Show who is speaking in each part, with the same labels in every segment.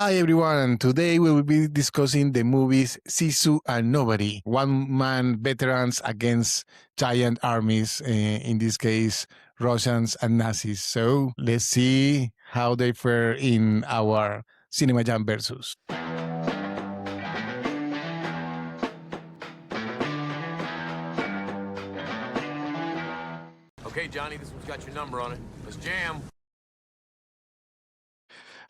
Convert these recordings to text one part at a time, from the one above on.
Speaker 1: Hi everyone, today we will be discussing the movies Sisu and Nobody, one-man veterans against giant armies, in this case Russians and Nazis. So let's see how they fare in our CinemaJam Versus.
Speaker 2: Okay, Johnny, this one's got your number on it. Let's jam.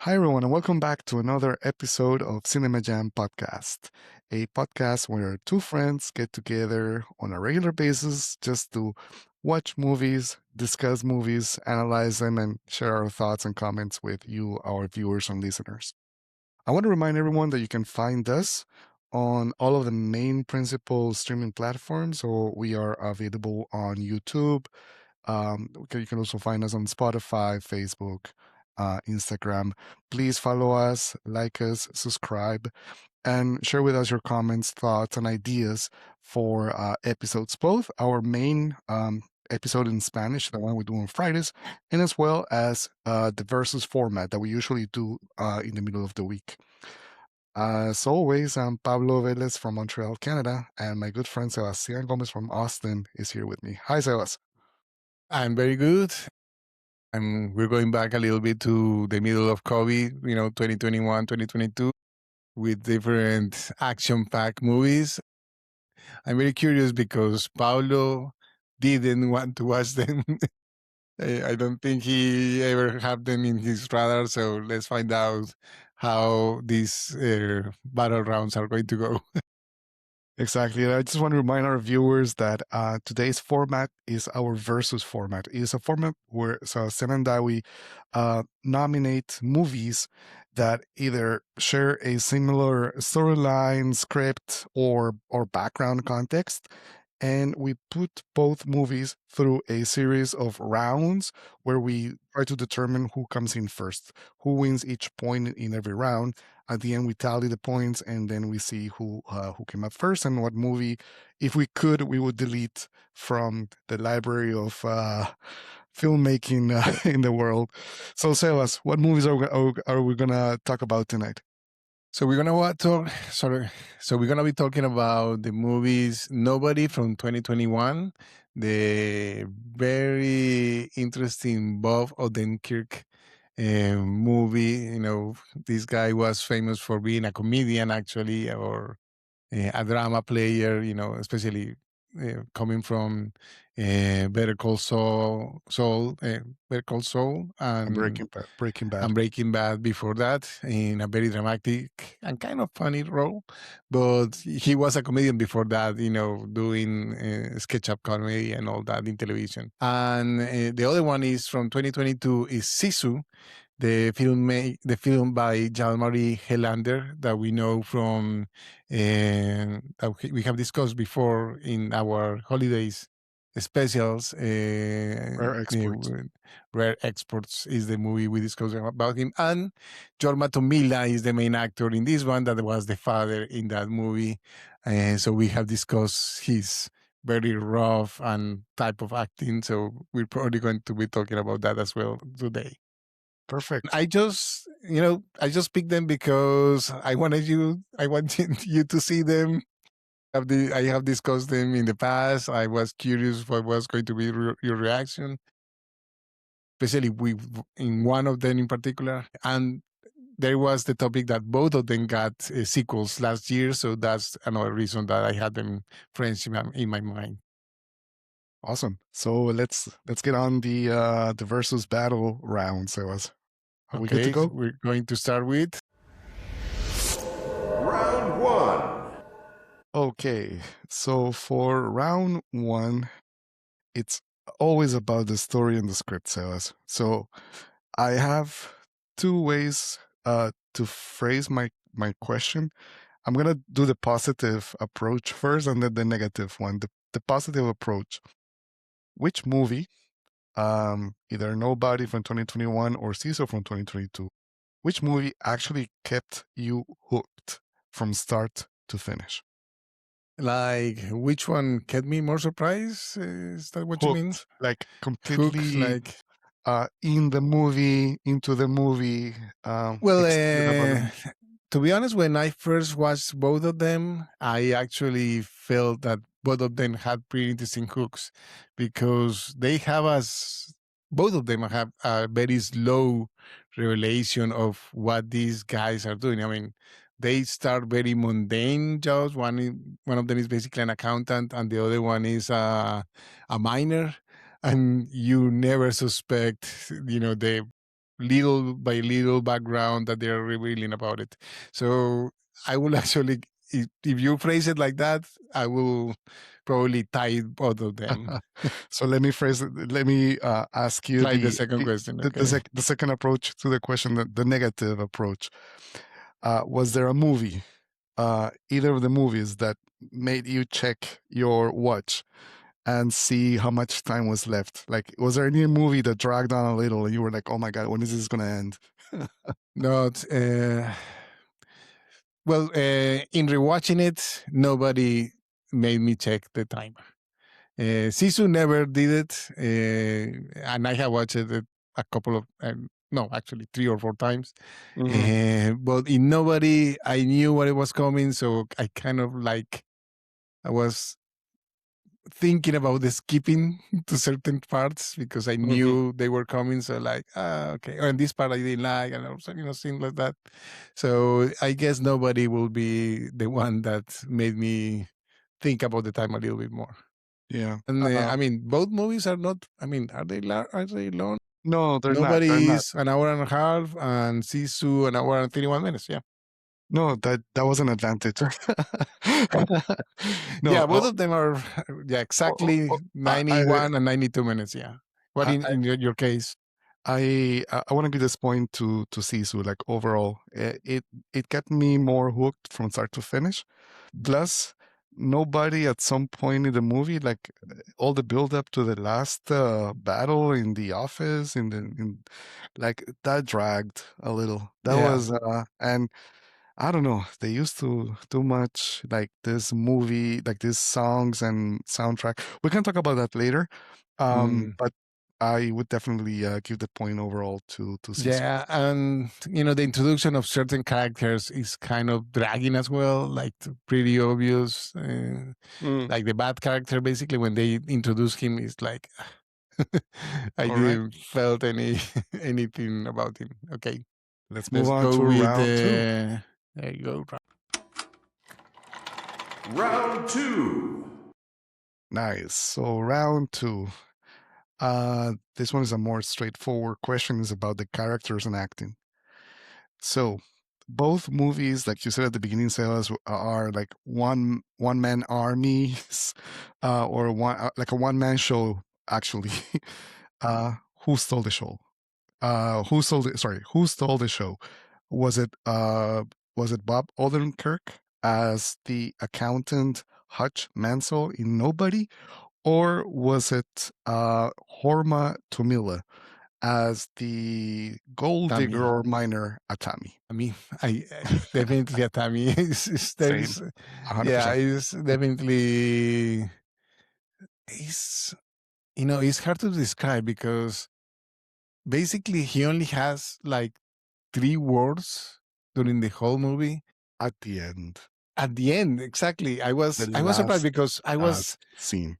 Speaker 3: Hi, everyone, and welcome back to another episode of CinemaJam Podcast, a podcast where two friends get together on a regular basis just to watch movies, discuss movies, analyze them, and share our thoughts and comments with you, our viewers and listeners. I want to remind everyone that you can find us on all of the main principal streaming platforms. So we are available on YouTube. You can also find us on Spotify, Facebook, Instagram. Please follow us, like us, subscribe, and share with us your comments, thoughts, and ideas for episodes, both our main episode in Spanish, the one we do on Fridays, and as well as the versus format that we usually do in the middle of the week. As always, I'm Pablo Velez from Montreal, Canada, and my good friend Sebastian Gomez from Austin is here with me. Hi, Sebas.
Speaker 1: I'm very good. And we're going back a little bit to the middle of COVID, 2021, 2022, with different action-packed movies. I'm very curious because Paulo didn't want to watch them. I don't think he ever had them in his radar. So let's find out how these battle rounds are going to go.
Speaker 3: Exactly. I just want to remind our viewers that today's format is our versus format. It is a format where Sebastian and I, we nominate movies that either share a similar storyline, script, or background context. And we put both movies through a series of rounds where we try to determine who comes in first, who wins each point in every round. At the end, we tally the points, and then we see who came up first and what movie, if we could, we would delete from the library of filmmaking in the world. So, Sebas, what movies are we gonna talk about tonight?
Speaker 1: So we're gonna talk. Sorry. So we're gonna be talking about the movies Nobody from 2021, the very interesting Bob Odenkirk movie. This guy was famous for being a comedian, actually, or a drama player. Especially coming from Better Call Saul, Better Call Saul, and
Speaker 3: Breaking Bad.
Speaker 1: and Breaking Bad before that in a very dramatic and kind of funny role. But he was a comedian before that, doing sketch-up comedy and all that in television. And the other one is from 2022 is Sisu, the film by Jean-Marie Helander that we know from that we have discussed before in our holidays specials.
Speaker 3: Rare Exports.
Speaker 1: Rare Exports is the movie we discussed about him, and Jorma Tommila is the main actor in this one. That was the father in that movie, so we have discussed his very rough and type of acting. So we're probably going to be talking about that as well today.
Speaker 3: Perfect.
Speaker 1: I just picked them because I wanted you to see them. I have discussed them in the past. I was curious what was going to be your reaction, especially in one of them in particular. And there was the topic that both of them got sequels last year, so that's another reason that I had them fresh in my mind.
Speaker 3: Awesome. So let's get on the versus battle round. So are we good to go?
Speaker 1: We're going to start with
Speaker 2: Round one.
Speaker 3: Okay. So for round one, it's always about the story and the script, Sebas. So I have two ways to phrase my question. I'm gonna do the positive approach first, and then the negative one. The positive approach. Which movie, either Nobody from 2021 or Sisu from 2022, which movie actually kept you hooked from start to finish?
Speaker 1: like which one kept me more surprised? Is that what you mean?
Speaker 3: Hooked, like completely
Speaker 1: Hook, like
Speaker 3: in the movie, into the movie,
Speaker 1: Well,
Speaker 3: extravagant?
Speaker 1: to be honest, when I first watched both of them, I actually felt that both of them had pretty interesting hooks because they have us, both of them have a very slow revelation of what these guys are doing. I mean, they start very mundane jobs. One of them is basically an accountant, and the other one is a miner. And you never suspect, the little by little background that they're revealing about it. So I will actually, if you phrase it like that, I will probably tie both of them.
Speaker 3: So let me phrase it. Let me ask you
Speaker 1: Like the second question, okay?
Speaker 3: the second approach to the question, the negative approach. Was there a movie, either of the movies, that made you check your watch and see how much time was left? Like, was there any movie that dragged on a little and you were like, "Oh my god, when is this going to end?"
Speaker 1: Not well. In rewatching it, nobody made me check the timer. Sisu never did it, and I have watched it a couple of, no, actually 3 or 4 times.
Speaker 3: Mhm.
Speaker 1: But in nobody, I knew what it was coming, so I kind of like I was thinking about the skipping to certain parts because I
Speaker 3: Mhm.
Speaker 1: knew they were coming. So like, okay, or in this part I didn't like, and also, things like that. So I guess nobody will be the one that made me think about the time a little bit more.
Speaker 3: Yeah.
Speaker 1: And I mean, both movies are not. I mean, are they long?
Speaker 3: No, they're not. They're
Speaker 1: Nobody
Speaker 3: not.
Speaker 1: is an hour and a half, and Sisu an hour and 31 minutes. Yeah,
Speaker 3: No, that was an advantage. No,
Speaker 1: yeah, both of them are. Yeah,
Speaker 3: oh,
Speaker 1: exactly
Speaker 3: oh, I
Speaker 1: 91 and 92 minutes. Yeah. What
Speaker 3: I
Speaker 1: in your case?
Speaker 3: I want to give this point to Sisu. Like, overall, it kept me more hooked from start to finish. Plus, nobody at some point in the movie, like, all the build up to the last battle in the office, like, that dragged a little. That
Speaker 1: Yeah.
Speaker 3: was and I don't know. They used to too much, like, this movie, like these songs and soundtrack. We can talk about that later.
Speaker 1: Mm.
Speaker 3: But I would definitely give the point overall to Sisu.
Speaker 1: Yeah, and the introduction of certain characters is kind of dragging as well, like pretty obvious.
Speaker 3: Mm,
Speaker 1: Like the bad character, basically, when they introduce him, is like I
Speaker 3: all right.
Speaker 1: didn't felt anything about him. Okay,
Speaker 3: Let's move
Speaker 1: let's
Speaker 3: on
Speaker 1: go
Speaker 3: to
Speaker 1: with
Speaker 3: round two.
Speaker 1: there you go.
Speaker 2: Round two.
Speaker 3: Nice. So round two. This one is a more straightforward question. Is about the characters and acting. So both movies, like you said at the beginning, Sebas, are like one man armies, or one like a one man show. Actually, who stole the show? Who stole the show? Was it Bob Odenkirk as the accountant Hutch Mansell in Nobody, or was it Jorma Tommila as the gold digger
Speaker 1: Tammy.
Speaker 3: or miner Atami?
Speaker 1: I mean, definitely a Tammy. There
Speaker 3: Same,
Speaker 1: is, yeah,
Speaker 3: 100%.
Speaker 1: it's definitely it's it's hard to describe because basically he only has like 3 words during the whole movie.
Speaker 3: At the end,
Speaker 1: At the end, exactly. I
Speaker 3: the
Speaker 1: was I was surprised
Speaker 3: last
Speaker 1: because I was,
Speaker 3: scene.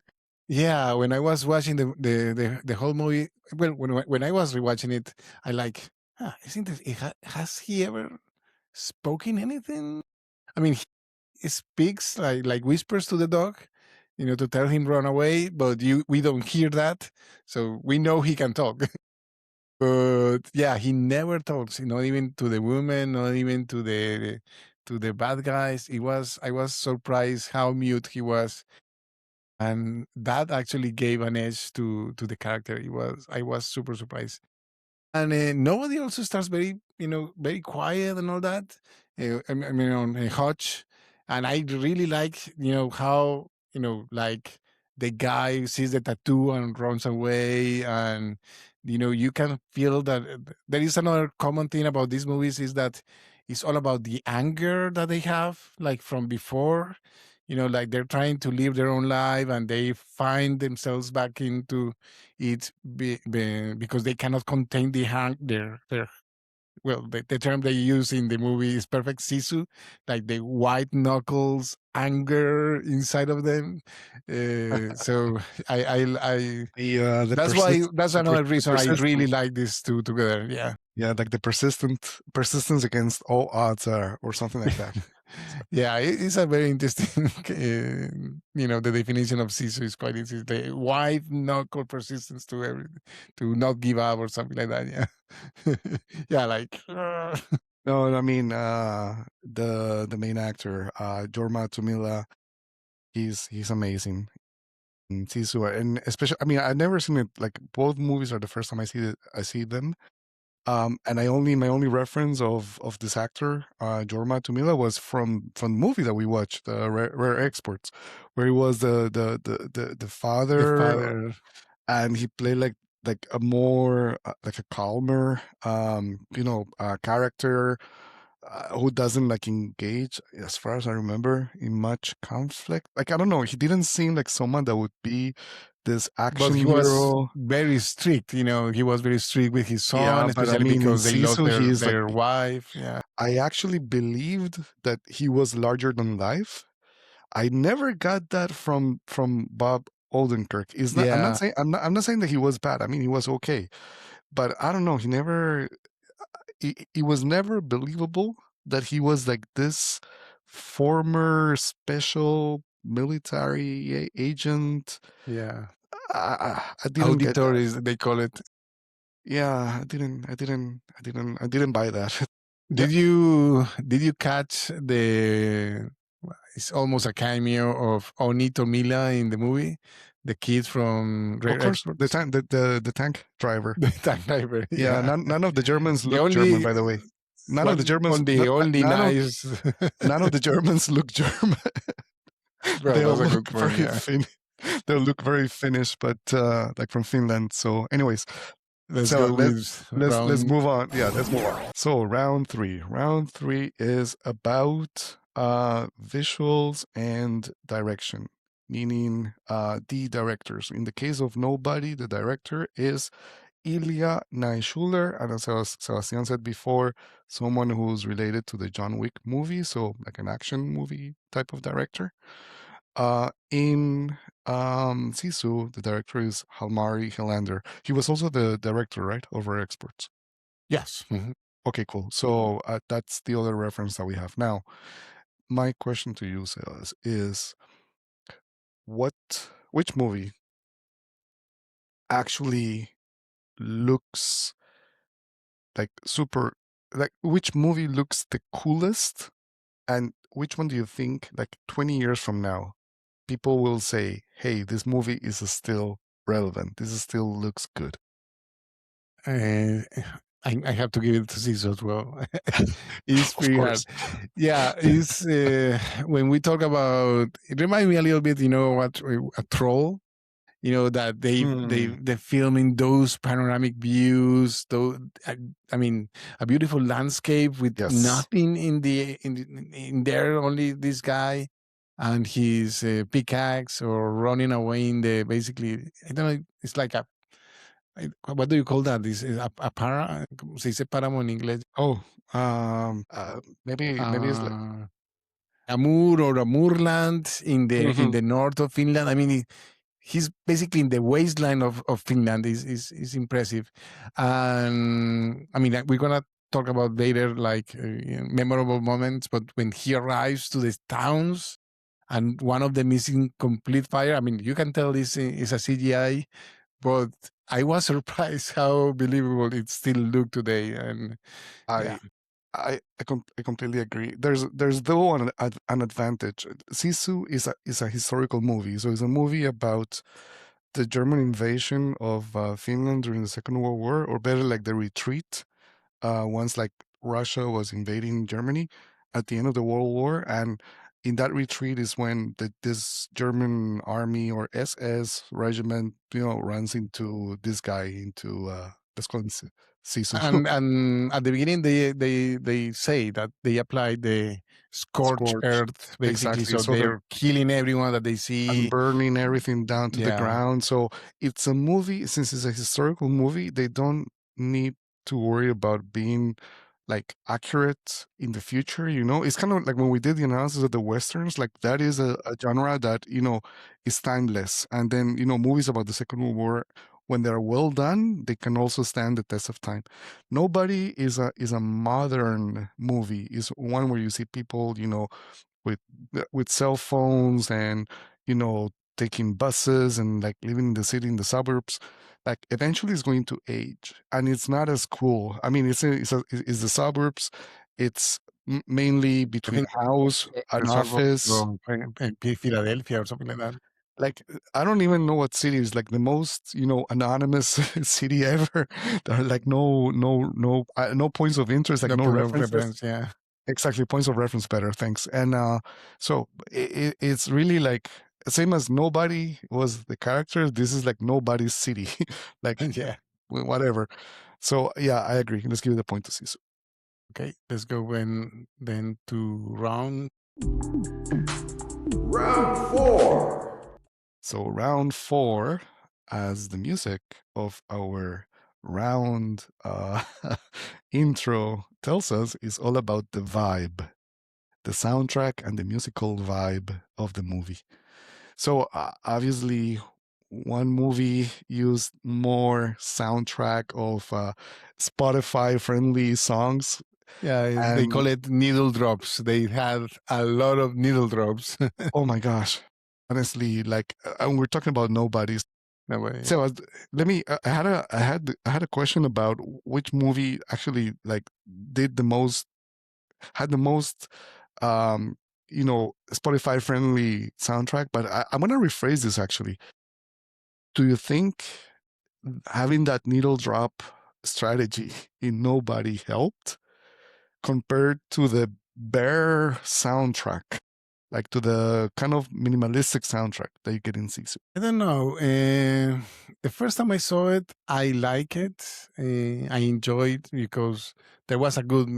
Speaker 1: yeah, when I was watching the whole movie. Well, when I was rewatching it, I like, isn't it? Has he ever spoken anything? I mean, he speaks like whispers to the dog, to tell him run away, but we don't hear that, so we know he can talk. But yeah, he never talks, not even to the woman, not even to the bad guys. I was surprised how mute he was, and that actually gave an edge to the character. I was super surprised. And nobody also starts very quiet and all that. I mean, on Hutch, and I really like, how, like the guy sees the tattoo and runs away, and you can feel that there is another common thing about these movies is that it's all about the anger that they have, like from before. like they're trying to live their own life and they find themselves back into it because they cannot contain their well, the term they use in the movie is perfect Sisu, like the white knuckles anger inside of them. So I
Speaker 3: The
Speaker 1: that's why that's another
Speaker 3: the
Speaker 1: reason I really
Speaker 3: persistence.
Speaker 1: like these two together. Yeah.
Speaker 3: Yeah, like the persistence against all odds, or something like that. So,
Speaker 1: Yeah, it's a very interesting, the definition of Sisu is quite easy. The white knuckle persistence to not give up or something like that. Yeah. Yeah, like,
Speaker 3: no, I mean, the main actor, Jorma Tommila, he's amazing in Sisu, and especially, I mean, I've never seen it. Like both movies are the first time I see them. And my only reference of this actor, Jorma Tommila, was from the movie that we watched, Rare Exports, where he was the
Speaker 1: the
Speaker 3: father,
Speaker 1: father.
Speaker 3: and he played like a more like a calmer, character, who doesn't like engage, as far as I remember, in much conflict. Like, I don't know, he didn't seem like someone that would be this
Speaker 1: But
Speaker 3: action
Speaker 1: he was
Speaker 3: hero.
Speaker 1: very strict, he was very strict with his
Speaker 3: Yeah,
Speaker 1: son,
Speaker 3: but I
Speaker 1: especially
Speaker 3: mean, in
Speaker 1: because they lost
Speaker 3: Sisu,
Speaker 1: their
Speaker 3: he's like,
Speaker 1: their wife. Yeah.
Speaker 3: I actually believed that he was larger than life. I never got that from Bob Odenkirk. Is not.
Speaker 1: Yeah.
Speaker 3: I'm not saying that he was bad. I mean, he was okay, but I don't know. He never. It was never believable that he was like this former special military agent.
Speaker 1: Yeah.
Speaker 3: I didn't get that.
Speaker 1: Auditores, they call it.
Speaker 3: Yeah, I didn't buy that. Yeah,
Speaker 1: Did you catch it's almost a cameo of Oni Tomila in the movie, the kid from
Speaker 3: of
Speaker 1: Rare
Speaker 3: course,
Speaker 1: Exports,
Speaker 3: the tank driver.
Speaker 1: the tank driver.
Speaker 3: Yeah,
Speaker 1: Yeah.
Speaker 3: none of the Germans
Speaker 1: The
Speaker 3: look German,
Speaker 1: only
Speaker 3: by the way. None of the
Speaker 1: one
Speaker 3: Germans,
Speaker 1: on the only nice.
Speaker 3: none of the Germans look German.
Speaker 1: Well,
Speaker 3: They'll
Speaker 1: that's a good
Speaker 3: look
Speaker 1: point.
Speaker 3: very
Speaker 1: Yeah.
Speaker 3: Fin. They'll look very Finnish, but like from Finland. So, anyways,
Speaker 1: Let's
Speaker 3: so
Speaker 1: go with
Speaker 3: let's
Speaker 1: round.
Speaker 3: move on. Yeah, let's move on. So, round three. Round three is about visuals and direction, meaning the directors. In the case of Nobody, the director is Ilya Naishuller, and as Sebastian said before, someone who's related to the John Wick movie, so like an action movie type of director. In Sisu, the director is Halmari Helander. He was also the director, right, over Exports.
Speaker 1: Yes.
Speaker 3: Okay, cool. So that's the other reference that we have now. My question to you, Sebas, is which movie actually looks like super, like which movie looks the coolest, and which one do you think, like 20 years from now, people will say, hey, this movie is still relevant, this still looks good?
Speaker 1: Uh, I have to give it to Caesar as well. It's
Speaker 3: Of
Speaker 1: pretty hard.
Speaker 3: course.
Speaker 1: Yeah, it's when we talk about it, remind me a little bit, what a troll. That
Speaker 3: Hmm.
Speaker 1: they film in those panoramic views. Though I mean, a beautiful landscape with
Speaker 3: Yes.
Speaker 1: nothing in there, only this guy and his pickaxe, or running away in the basically. I don't know. It's like what do you call that? This is a para. ¿Cómo se dice páramo en inglés?
Speaker 3: Oh, maybe it's like.
Speaker 1: Uh, a moor or a moorland in
Speaker 3: Mhm.
Speaker 1: the north of Finland. I mean, he's basically in the wasteland of Finland. Is impressive, and I mean, we're gonna talk about later, like memorable moments. But when he arrives to the towns, and one of them is in complete fire. I mean, you can tell this is a CGI, but I was surprised how believable it still looked today. And yeah,
Speaker 3: I I completely agree. There's though an advantage. Sisu is a historical movie, so it's a movie about the German invasion of Finland during the Second World War, or better, like the retreat, once like Russia was invading Germany at the end of the World War, and in that retreat is when this German army or SS regiment, runs into this guy, into let's call him Sisu.
Speaker 1: And at the beginning, they say that they applied the scorched
Speaker 3: Scorch.
Speaker 1: earth, basically,
Speaker 3: Exactly.
Speaker 1: so
Speaker 3: So they're
Speaker 1: they're killing everyone that they
Speaker 3: and
Speaker 1: see.
Speaker 3: burning everything down to the
Speaker 1: Yeah,
Speaker 3: ground. So it's a movie, since it's a historical movie, they don't need to worry about being like accurate in the future. It's kind of like when we did the analysis of the westerns, like that is a genre that is timeless. And then movies about the Second World War, when they're well done, they can also stand the test of time. Nobody is a modern movie, is one where you see people with with cell phones and taking buses and like living in the city, in the suburbs. Like eventually it's going to age and it's not as cool. I mean, it's the suburbs. It's mainly
Speaker 1: I
Speaker 3: between
Speaker 1: think
Speaker 3: a house, an
Speaker 1: the suburbs
Speaker 3: office.
Speaker 1: from Philadelphia or something like that.
Speaker 3: Like I don't even know what city is like the most anonymous city ever. There are like no points of interest, like
Speaker 1: No
Speaker 3: no
Speaker 1: point of
Speaker 3: references.
Speaker 1: reference. Yeah,
Speaker 3: Exactly, points of reference better, thanks. And so it's really like same as Nobody was the character. This is like Nobody's city, like
Speaker 1: yeah.
Speaker 3: whatever. So yeah, I agree. Let's give it a point to Sisu.
Speaker 1: Okay, let's go then to round.
Speaker 2: Round 4.
Speaker 3: So round 4, as the music of our round intro tells us, is all about the vibe, the soundtrack, and the musical vibe of the movie. So obviously, one movie used more soundtrack of Spotify-friendly songs,
Speaker 1: Yeah, they
Speaker 3: and
Speaker 1: call it needle drops. They had a lot of needle drops.
Speaker 3: oh my gosh, honestly, like, and we're talking about Nobodies.
Speaker 1: No way.
Speaker 3: So let me. I had a question about which movie actually like did the most, had the most, um, Spotify-friendly soundtrack. But I'm gonna rephrase this actually. Do you think having that needle drop strategy in Nobody helped compared to the bare soundtrack, like to the kind of minimalistic soundtrack that you get in Sisu?
Speaker 1: I don't know. The first time I saw it, I like it. I enjoyed because there was a good,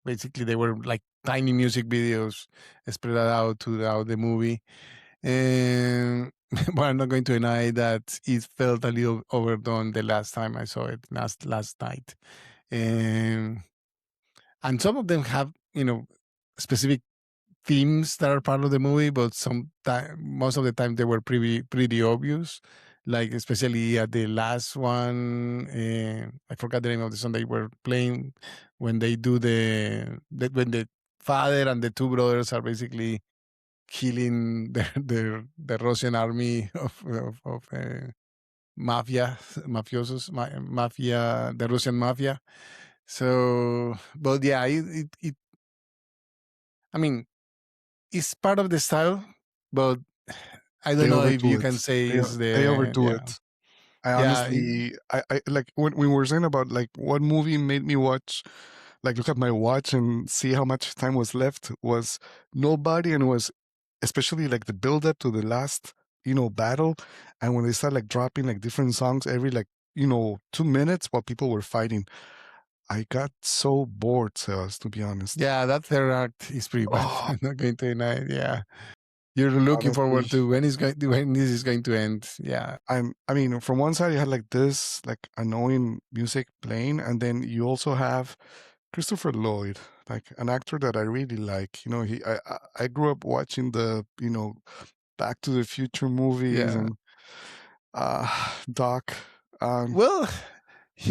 Speaker 1: basically they were like tiny music videos spread out throughout the movie. And but I'm not going to deny that it felt a little overdone the last time I saw it, last night. And some of them have, specific themes that are part of the movie, but most of the time they were pretty obvious. Like especially at the last one, I forgot the name of the song they were playing when they do when the father and the two brothers are basically killing the Russian army of mafia, the Russian mafia. So, but yeah, I mean, it's part of the style, but I don't
Speaker 3: They
Speaker 1: know if
Speaker 3: overdo
Speaker 1: you can
Speaker 3: it.
Speaker 1: say
Speaker 3: They
Speaker 1: is
Speaker 3: they
Speaker 1: the
Speaker 3: overdo
Speaker 1: yeah
Speaker 3: it. I
Speaker 1: yeah
Speaker 3: honestly, I like when we were saying about like what movie made me watch, like look at my watch and see how much time was left, was Nobody, and was especially like the build up to the last, battle, and when they start like dropping like different songs every like 2 minutes while people were fighting. I got so bored, Sebas, to be honest.
Speaker 1: yeah that third act is pretty bad.
Speaker 3: Oh,
Speaker 1: I'm not going to deny it. Yeah, you're looking
Speaker 3: honestly.
Speaker 1: forward to when this is going to end. Yeah,
Speaker 3: I mean, from one side you had like this like annoying music playing, and then you also have Christopher Lloyd, like an actor that I really like. I grew up watching the Back to the Future movies
Speaker 1: yeah.
Speaker 3: and Doc,
Speaker 1: Well,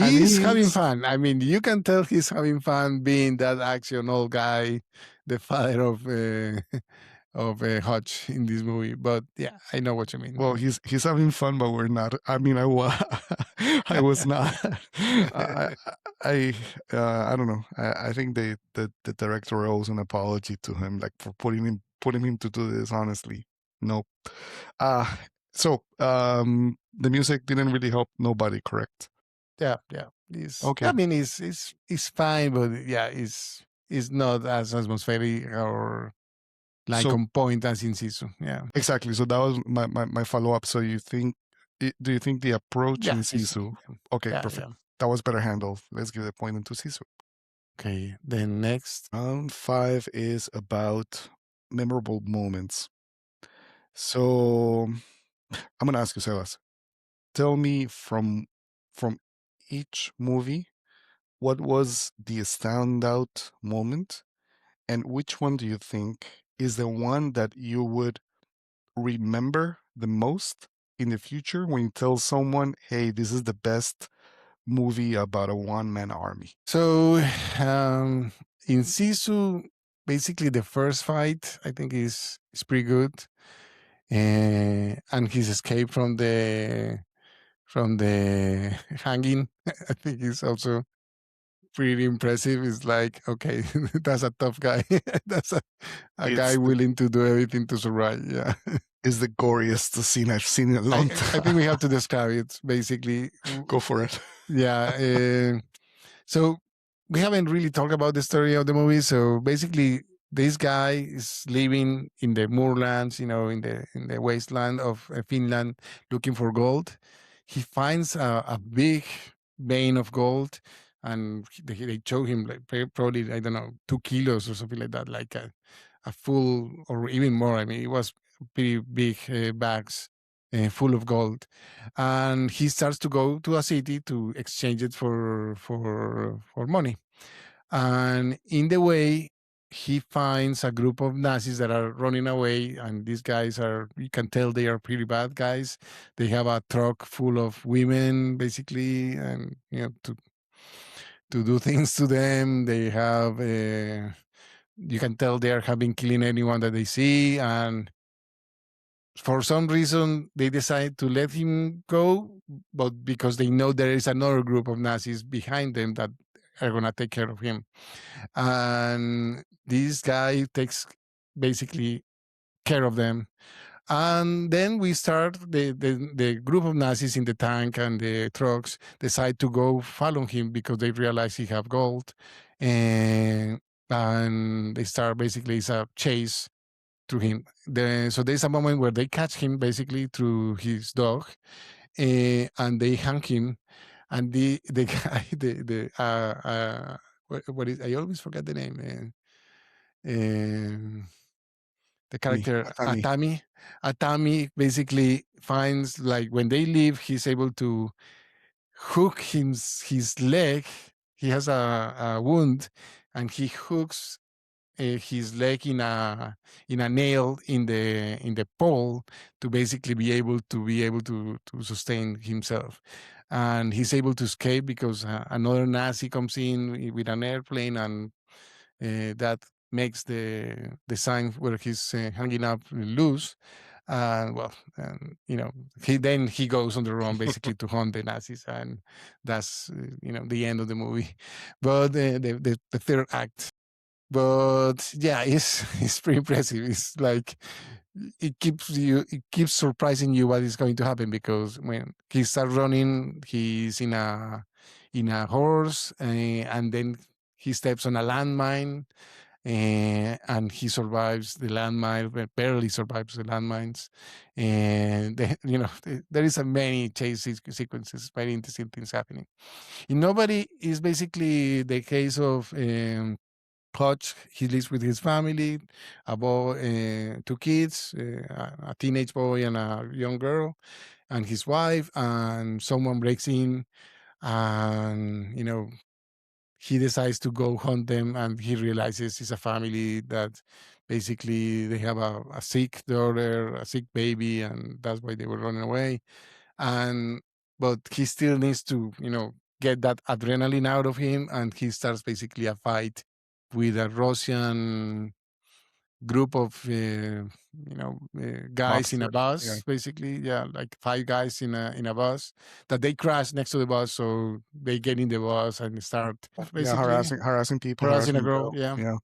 Speaker 3: and
Speaker 1: he's having
Speaker 3: he's
Speaker 1: fun. I mean, you can tell he's having fun being that action old guy, the father of of Hutch in this movie. But yeah, I know what you mean.
Speaker 3: well, he's having fun, but we're not. I mean, I was not. I I I don't know. I think the director owes an apology to him, like for putting him to do this. Honestly, no. Uh so the music didn't really help Nobody, correct?
Speaker 1: Yeah, yeah. I
Speaker 3: Okay.
Speaker 1: mean, it's fine, but yeah, it's not as atmospheric or like
Speaker 3: So
Speaker 1: on point as in Sisu. Yeah,
Speaker 3: exactly. So that was my follow up. So do you think the approach
Speaker 1: yeah,
Speaker 3: in
Speaker 1: easy.
Speaker 3: Sisu? Okay,
Speaker 1: Yeah,
Speaker 3: perfect.
Speaker 1: yeah.
Speaker 3: That was better handled. Let's give the point to Sisu.
Speaker 1: Okay, then next.
Speaker 3: Round 5 is about memorable moments. So I'm gonna ask you, Sebas. Tell me from each movie, what was the standout moment, and which one do you think is the one that you would remember the most in the future when you tell someone, "Hey, this is the best movie about a one-man army"?
Speaker 1: So in Sisu, basically the first fight I think is pretty good, and his escape from the hanging I think is also pretty impressive. It's like, okay, that's a tough guy. That's a guy
Speaker 3: It's the
Speaker 1: willing to do everything to survive. Yeah.
Speaker 3: is the goriest scene I've seen in a long
Speaker 1: I think we
Speaker 3: time.
Speaker 1: have to describe it basically.
Speaker 3: Go for it.
Speaker 1: Yeah. So we haven't really talked about the story of the movie. So basically, this guy is living in the moorlands, in the wasteland of Finland, looking for gold. He finds a big vein of gold, and they show him like probably, I don't know, 2 kilos or something like that, like a full or even more. I mean, it was pretty big bags full of gold, and he starts to go to a city to exchange it for money. And in the way, he finds a group of Nazis that are running away, and these guys are, you can tell they are pretty bad guys. They have a truck full of women, basically, and to do things to them. They have you can tell they have been killing anyone that they see, and for some reason they decide to let him go, but because they know there is another group of Nazis behind them that are gonna take care of him, and this guy takes basically care of them. And then we start the group of Nazis in the tank and the trucks decide to go follow him because they realize he have gold, and they start basically, it's a chase through him. So there's a moment where they catch him basically through his dog, and they hang him. And the guy, what is, I always forget the name. The
Speaker 3: Me,
Speaker 1: character
Speaker 3: Atami.
Speaker 1: Atami basically finds, like, when they leave, he's able to hook his leg. He has a wound, and he hooks his leg in a nail in the pole to basically be able to sustain himself, and he's able to escape because another Nazi comes in with an airplane, and that makes the sign where he's hanging up loose. Well, he goes on the run basically to hunt the Nazis, and that's the end of the movie. But the third act, but yeah, it's pretty impressive. It's like it keeps surprising you what is going to happen, because when he starts running, he's in a horse, and then he steps on a landmine, and he survives the landmine, barely survives the landmines, and there is a many chase sequences, very interesting things happening. In Nobody is basically the case of Hutch. He lives with his family, a boy, 2 kids, a teenage boy and a young girl, and his wife. And someone breaks in, and he decides to go hunt them, and he realizes it's a family that basically they have a sick daughter, a sick baby, and that's why they were running away. And but he still needs to get that adrenaline out of him, and he starts basically a fight with a Russian group of guys in a
Speaker 3: Mobsters. Yeah.
Speaker 1: bus, basically, yeah, like 5 guys in a bus, that they crash next to the bus, so they get in the bus and start
Speaker 3: Yeah,
Speaker 1: basically
Speaker 3: harassing people,
Speaker 1: harassing a
Speaker 3: harassing
Speaker 1: girl.
Speaker 3: girls.
Speaker 1: Yeah,
Speaker 3: Yeah.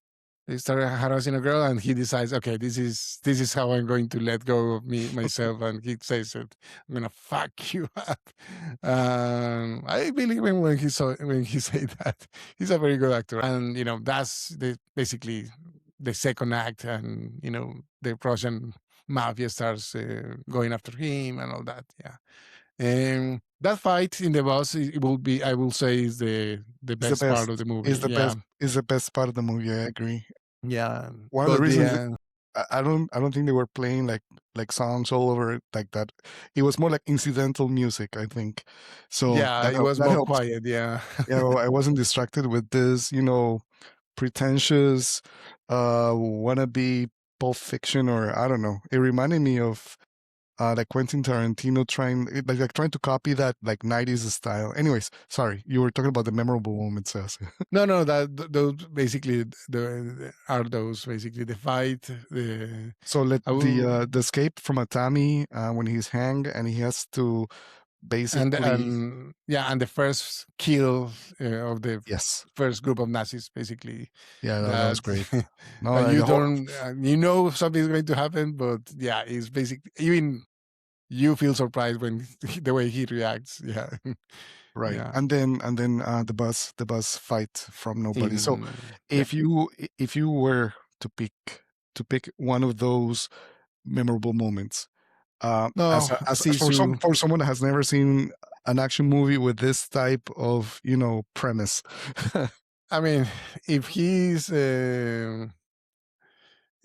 Speaker 1: they started harassing a girl, and he decides, okay, this is how I'm going to let go of me myself, and he says it, I'm gonna fuck you up. I believe him when he said that. He's a very good actor, and that's basically the second act, and the Russian mafia starts going after him and all that. Yeah, And that fight in the bus, it will be, I will say, is the
Speaker 3: It's the
Speaker 1: best part
Speaker 3: best.
Speaker 1: of the movie.
Speaker 3: Is the
Speaker 1: Yeah,
Speaker 3: best. Is the best part of the movie. I agree.
Speaker 1: yeah.
Speaker 3: One of the
Speaker 1: But
Speaker 3: reasons
Speaker 1: yeah,
Speaker 3: I don't think they were playing like songs all over it like that. It was more like incidental music, I think. So
Speaker 1: yeah, it was
Speaker 3: that
Speaker 1: more
Speaker 3: helps.
Speaker 1: quiet. Yeah,
Speaker 3: You know, I wasn't distracted with this, pretentious wannabe Pulp Fiction, or I don't know. It reminded me of like Quentin Tarantino like trying to copy that like 90s style. Anyways, sorry, you were talking about the memorable moments. Yes.
Speaker 1: no, no, those basically are those basically the fight.
Speaker 3: So let
Speaker 1: I will,
Speaker 3: the escape from Atami when he's hanged and he has to basically,
Speaker 1: and yeah, and the first kill of the
Speaker 3: yes,
Speaker 1: first group of Nazis, basically,
Speaker 3: yeah, that was
Speaker 1: that
Speaker 3: great. No,
Speaker 1: that
Speaker 3: like
Speaker 1: you
Speaker 3: the whole
Speaker 1: don't, you know something's going to happen, but yeah, it's basically even you feel surprised when the way he reacts. Yeah,
Speaker 3: right,
Speaker 1: yeah.
Speaker 3: and then the bus fight from nobody. So
Speaker 1: In yeah,
Speaker 3: if you were to pick one of those memorable moments,
Speaker 1: no,
Speaker 3: as
Speaker 1: Sisu.
Speaker 3: for someone that has never seen an action movie with this type of premise.
Speaker 1: I mean, if he's,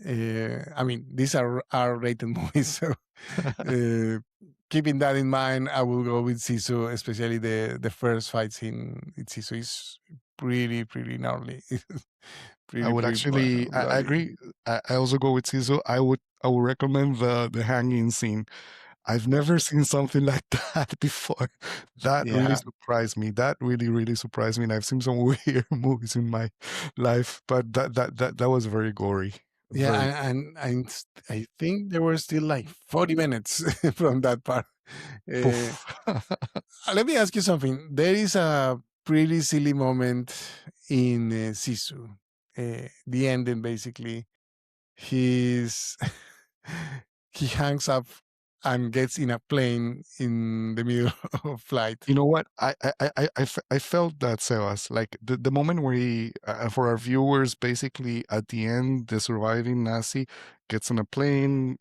Speaker 1: I mean, these are R-rated movies, so uh, keeping that in mind, I will go with Sisu, especially the first fight scene. In Sisu is pretty gnarly,
Speaker 3: I would
Speaker 1: pretty
Speaker 3: actually, I
Speaker 1: bloody.
Speaker 3: agree. I also go with Sisu. I would recommend the hanging scene. I've never seen something like that before. That really
Speaker 1: Yeah,
Speaker 3: surprised me. That really surprised me. And I've seen some weird movies in my life, but that was very gory.
Speaker 1: yeah,
Speaker 3: Very.
Speaker 1: I think there were still like 40 minutes from that part. Uh,
Speaker 3: Poof.
Speaker 1: Let me ask you something. There is a pretty silly moment in Sisu. The ending, basically, he's he hangs up and gets in a plane in the middle of flight.
Speaker 3: You know what? I felt that, Sebas. Like the moment where he, for our viewers, basically at the end, the surviving Nazi gets on a plane,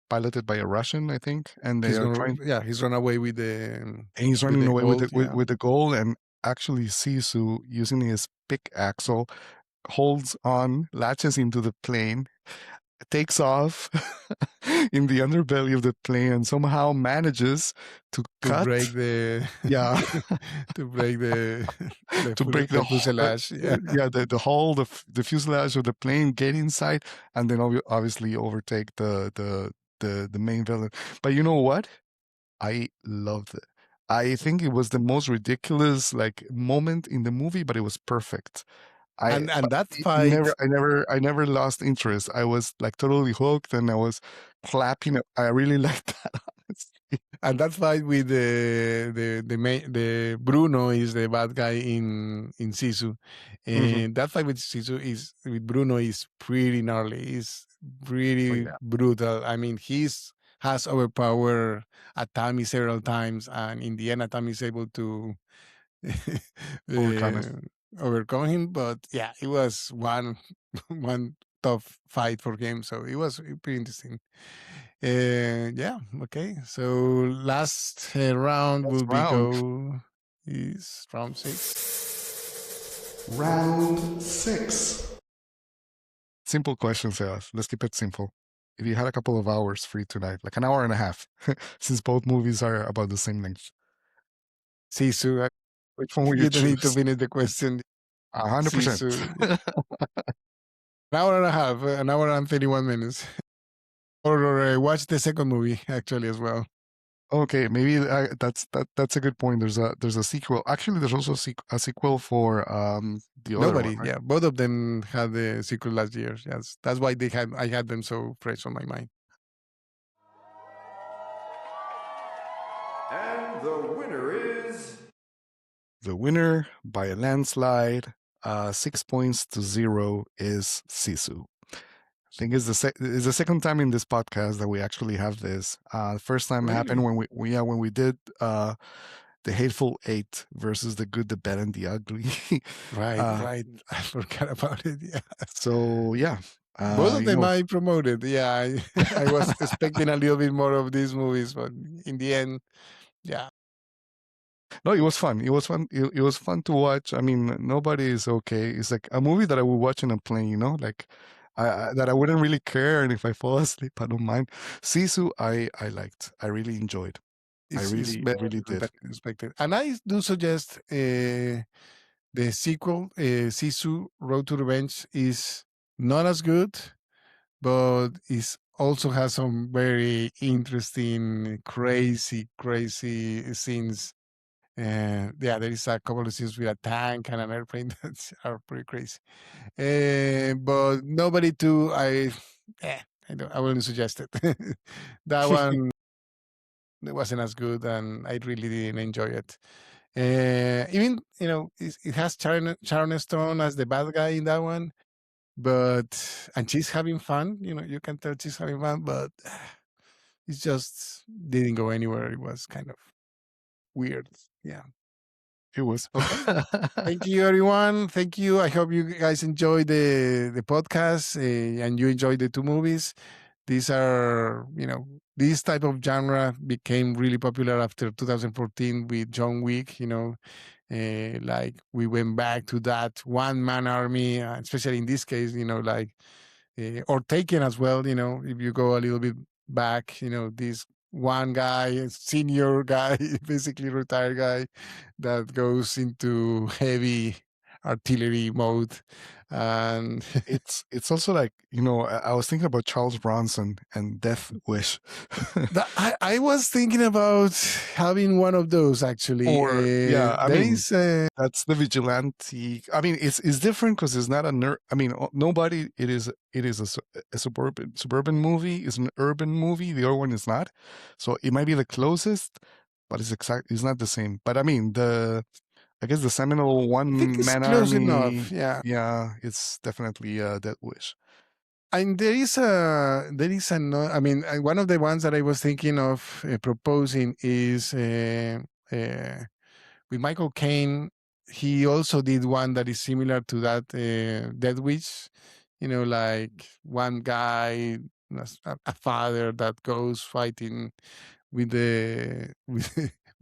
Speaker 3: piloted by a Russian, I think, and they
Speaker 1: He's
Speaker 3: are
Speaker 1: gonna,
Speaker 3: trying,
Speaker 1: yeah, he's run away
Speaker 3: and he's
Speaker 1: with
Speaker 3: running
Speaker 1: the
Speaker 3: away
Speaker 1: gold. Yeah,
Speaker 3: with the goal, and actually Sisu, using his pickaxe, holds on, latches into the plane, takes off in the underbelly of the plane, and somehow manages to
Speaker 1: to
Speaker 3: cut,
Speaker 1: break the
Speaker 3: yeah,
Speaker 1: to break
Speaker 3: to break
Speaker 1: the fuselage. Yeah,
Speaker 3: yeah, the hull, the fuselage of the plane, get inside, and then obviously overtake the main villain. But you know what? I loved it. I think it was the most ridiculous like moment in the movie, but it was perfect.
Speaker 1: and that
Speaker 3: Never,
Speaker 1: fight,
Speaker 3: I never lost interest. I was like totally hooked, and I was clapping. I really liked that. Honestly.
Speaker 1: and that fight with the Bruno is the bad guy in Sisu,
Speaker 3: Hmm.
Speaker 1: and that fight with Sisu is with Bruno is pretty gnarly. It's
Speaker 3: Oh
Speaker 1: pretty
Speaker 3: yeah,
Speaker 1: brutal. I mean, he's has overpowered Atami several times, and in the end, Atami is able to
Speaker 3: overcome it.
Speaker 1: uh, overcome him. But yeah, it was one one tough fight for him, so it was pretty interesting. Yeah, okay. So last round
Speaker 3: Last
Speaker 1: will be
Speaker 3: round,
Speaker 1: go is round 6.
Speaker 3: round six. Simple question, Sebas. Let's keep it simple. If you had a couple of hours free tonight, like an hour and a half, since both movies are about the same length,
Speaker 1: Sisu,
Speaker 3: which one would you
Speaker 1: you don't need to
Speaker 3: choose?
Speaker 1: finish the question.
Speaker 3: 100%.
Speaker 1: Sisu, an hour and a half, an hour and 31 minutes. Or watch the second movie actually as well.
Speaker 3: Okay, maybe that's a good point. There's a sequel. Actually, there's also a sequel for the other one,
Speaker 1: Nobody,
Speaker 3: right?
Speaker 1: yeah, both of them had the sequel last year. Yes, that's why I had them so fresh on my mind.
Speaker 2: And the winner is.
Speaker 3: The winner by a landslide, 6 points to 0, is Sisu. I think it's the second time in this podcast that we actually have this. The first time happened
Speaker 1: Really?
Speaker 3: when when we did the Hateful Eight versus the Good, the Bad, and the Ugly.
Speaker 1: Right,
Speaker 3: uh,
Speaker 1: right. I forgot about it. Yeah.
Speaker 3: so yeah,
Speaker 1: Both of
Speaker 3: you
Speaker 1: them
Speaker 3: know,
Speaker 1: I promoted. Yeah, I, I was expecting a little bit more of these movies, but in the end, Yeah,
Speaker 3: No, it was fun. It was fun. It was fun to watch. I mean, nobody is okay. It's like a movie that I would watch on a plane. Like that I wouldn't really care, and if I fall asleep, I don't mind. Sisu, I liked. I really enjoyed. I
Speaker 1: it's
Speaker 3: really
Speaker 1: better
Speaker 3: really
Speaker 1: than
Speaker 3: did.
Speaker 1: expected. And I do suggest the sequel, Sisu Road to Revenge, is not as good, but is also has some very interesting, crazy scenes. Yeah, there is a couple of scenes with a tank and an airplane that are pretty crazy. But nobody too. Eh, I wouldn't suggest it. That one it wasn't as good, and I really didn't enjoy it. Even it has Sharon Stone as the bad guy in that one, but and she's having fun. You can tell she's having fun, but it just didn't go anywhere. It was kind of weird. Yeah.
Speaker 3: It was.
Speaker 1: Okay. Thank you, everyone. Thank you. I hope you guys enjoyed the podcast and you enjoyed the two movies. These are, this type of genre became really popular after 2014 with John Wick. Like we went back to that one man army, especially in this case, like or Taken as well. If you go a little bit back, this one guy, senior guy, basically retired guy, that goes into heavy artillery mode, and
Speaker 3: It's also like I was thinking about Charles Bronson and Death Wish,
Speaker 1: I was thinking about having one of those actually.
Speaker 3: or yeah, I
Speaker 1: There
Speaker 3: mean
Speaker 1: is
Speaker 3: that's the vigilante. I mean it's different because it's not I mean nobody. It is a suburban movie. It's an urban movie. The other one is not. So it might be the closest, but it's not the same. But I mean I guess the seminal
Speaker 1: I think
Speaker 3: one
Speaker 1: it's
Speaker 3: man
Speaker 1: close enough.
Speaker 3: army.
Speaker 1: Yeah.
Speaker 3: Yeah, it's definitely Death Wish.
Speaker 1: And there is no, I mean, one of the ones that I was thinking of proposing is uh, with Michael Caine. He also did one that is similar to that Dead Wish. Like one guy, a father that goes fighting with the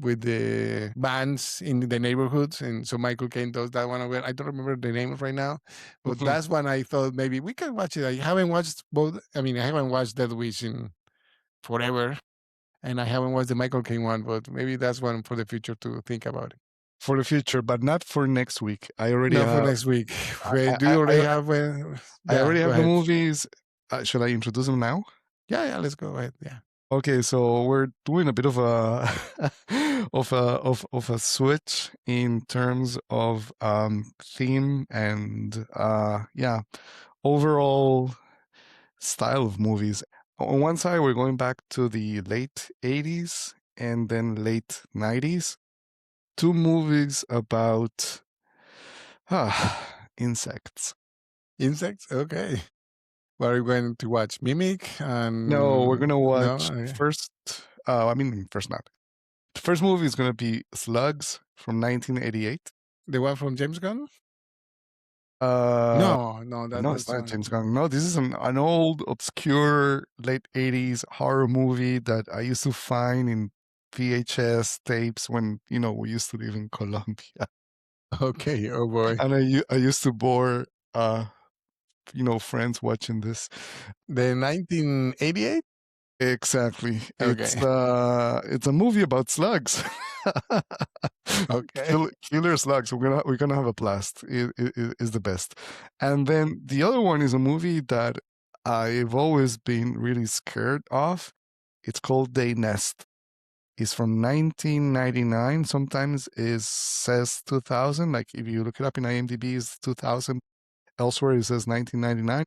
Speaker 1: with the bands in the neighborhoods, and so Michael Caine does that one. I don't remember the name right now, but
Speaker 3: Mhm.
Speaker 1: that's one I thought maybe we can watch it. I haven't watched both. I mean, I haven't watched Dead Wish in forever, and I haven't watched the Michael Caine one, but maybe that's one for the future to think about it.
Speaker 3: For the future, but not for next week. I already
Speaker 1: Not for
Speaker 3: have.
Speaker 1: next week.
Speaker 3: I
Speaker 1: Do
Speaker 3: I,
Speaker 1: you already
Speaker 3: I,
Speaker 1: have?
Speaker 3: I
Speaker 1: Yeah,
Speaker 3: already
Speaker 1: go
Speaker 3: have the
Speaker 1: ahead.
Speaker 3: movies. Should I introduce them now?
Speaker 1: Yeah, let's go ahead. Yeah.
Speaker 3: Okay, so we're doing a bit of a of a switch in terms of theme and yeah, overall style of movies. On one side, we're going back to the late 80s and then late 90s. Two movies about insects.
Speaker 1: Insects. Okay. What are you going to watch? Mimic
Speaker 3: No, we're
Speaker 1: and
Speaker 3: gonna
Speaker 1: no.
Speaker 3: watch first. I mean, first not. The first movie is gonna be Slugs from 1988.
Speaker 1: The one from James Gunn?
Speaker 3: Uh,
Speaker 1: No,
Speaker 3: no,
Speaker 1: that's
Speaker 3: it's not
Speaker 1: the
Speaker 3: James Gunn. No, this is an old, obscure late 80s horror movie that I used to find in VHS tapes when we used to live in Colombia,
Speaker 1: okay. Oh boy,
Speaker 3: and I used to bore friends watching this.
Speaker 1: the 1988.
Speaker 3: Exactly.
Speaker 1: Okay,
Speaker 3: It's a movie about slugs.
Speaker 1: okay.
Speaker 3: Killer slugs. We're gonna have a blast. It is the best. And then the other one is a movie that I've always been really scared of. It's called They Nest. It's from 1999. Sometimes it says 2000. Like if you look it up in IMDb, it's 2000. Elsewhere it says 1999.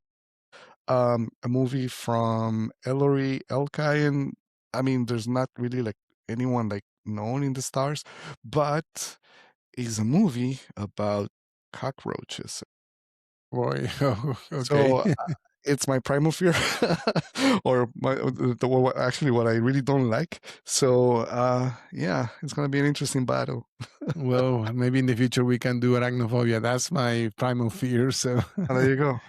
Speaker 3: A movie from Ellery Elkian. I mean, there's not really like anyone like known in the stars, but it's a movie about cockroaches.
Speaker 1: Boy, oh, okay.
Speaker 3: So it's my primal fear, or actually what I really don't like. So yeah, it's gonna be an interesting battle.
Speaker 1: Well, maybe in the future we can do arachnophobia. That's my primal fear. So
Speaker 3: There you go.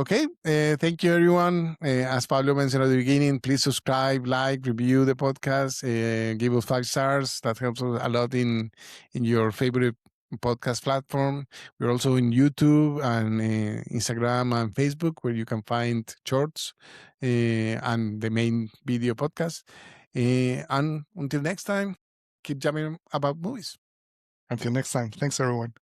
Speaker 1: okay. Thank you, everyone. As Pablo mentioned at the beginning, please subscribe, like, review the podcast, give us 5 stars. That helps us a lot in your favorite podcast platform. We're also in YouTube and Instagram and Facebook, where you can find shorts and the main video podcast. And until next time, keep jamming about movies.
Speaker 3: Until next time, thanks everyone.